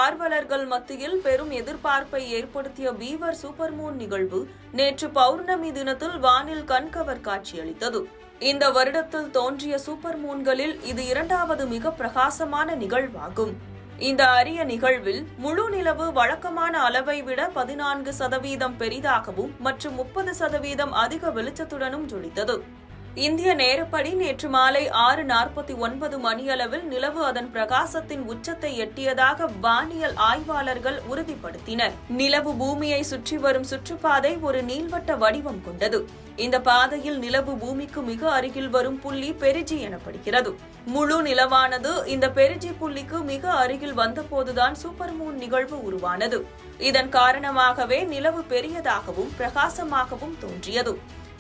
ஆர்வலர்கள் மத்தியில் பெரும் எதிர்பார்ப்பை ஏற்படுத்திய பீவர் சூப்பர் மூன் நிகழ்வு நேற்று பௌர்ணமி தினத்தில் வானில் கண்கவர் காட்சியளித்தது. இந்த வருடத்தில் தோன்றிய சூப்பர் மூன்களில் இது இரண்டாவது மிக பிரகாசமான நிகழ்வாகும். இந்த அரிய நிகழ்வில் முழு நிலவு வழக்கமான அளவை விட 14% பெரிதாகவும் மற்றும் 30% அதிக வெளிச்சத்துடனும் ஜொலித்தது. இந்திய நேரப்படி நேற்று மாலை 6:49 மணியளவில் நிலவு அதன் பிரகாசத்தின் உச்சத்தை எட்டியதாக வானியல் ஆய்வாளர்கள் உறுதிப்படுத்தினர். நிலவு பூமியை சுற்றி வரும் சுற்றுப்பாதை ஒரு நீள்வட்ட வடிவம் கொண்டது. இந்த பாதையில் நிலவு பூமிக்கு மிக அருகில் வரும் புள்ளி பெரிஜி எனப்படுகிறது. முழு நிலவானது இந்த பெரிஜி புள்ளிக்கு மிக அருகில் வந்தபோதுதான் சூப்பர் மூன் நிகழ்வு உருவானது. இதன் காரணமாகவே நிலவு பெரியதாகவும் பிரகாசமாகவும் தோன்றியது.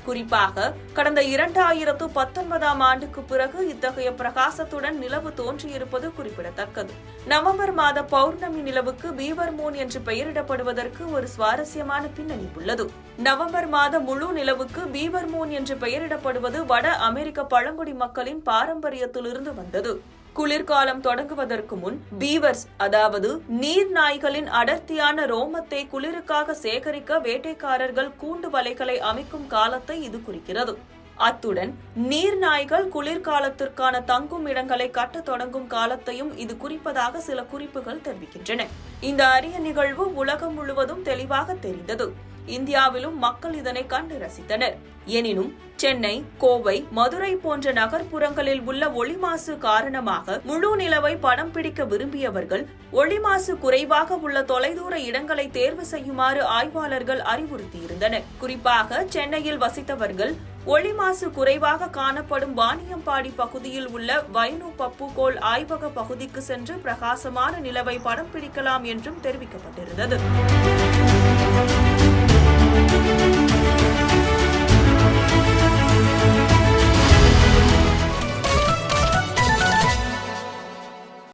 குறிப்பாக கடந்த 2019 ஆண்டுக்கு பிறகு இத்தகைய பிரகாசத்துடன் நிலவு தோன்றியிருப்பது குறிப்பிடத்தக்கது. நவம்பர் மாத பௌர்ணமி நிலவுக்கு பீவர் மூன் என்று பெயரிடப்படுவதற்கு ஒரு சுவாரஸ்யமான பின்னணி உள்ளது. நவம்பர் மாத முழு நிலவுக்கு பீவர் மூன் என்று பெயரிடப்படுவது வட அமெரிக்க பழங்குடி மக்களின் பாரம்பரியத்திலிருந்து வந்தது. குளிர்காலம் தொடங்குவதற்கு முன் பீவர்ஸ், அதாவது நீர் நாய்களின் அடர்த்தியான ரோமத்தை குளிருக்காக சேகரிக்க வேட்டைக்காரர்கள் கூண்டு வலைகளை அமைக்கும் காலத்தை இது குறிக்கிறது. அத்துடன் நீர் நாய்கள் குளிர்காலத்திற்கான தங்கும் இடங்களை கட்டத் தொடங்கும் காலத்தையும் இது குறிப்பதாக சில குறிப்புகள் தெரிவிக்கின்றன. இந்த அரிய நிகழ்வு உலகம் முழுவதும் தெளிவாக தெரிந்தது. இந்தியாவிலும் மக்கள் இதனை கண்டு ரசித்தனர். எனினும் சென்னை, கோவை, மதுரை போன்ற நகர்ப்புறங்களில் உள்ள ஒளி மாசு காரணமாக முழு நிலவை படம் பிடிக்க விரும்பியவர்கள் ஒளி மாசு குறைவாக உள்ள தொலைதூர இடங்களை தேர்வு செய்யுமாறு ஆய்வாளர்கள் அறிவுறுத்தியிருந்தனர். குறிப்பாக சென்னையில் வசித்தவர்கள் ஒளி மாசு குறைவாக காணப்படும் வாணியம்பாடி பகுதியில் உள்ள வைனு பப்புகோள் ஆய்வக பகுதிக்கு சென்று பிரகாசமான நிலவை படம் பிடிக்கலாம் என்றும் தெரிவிக்கப்பட்டிருந்தது.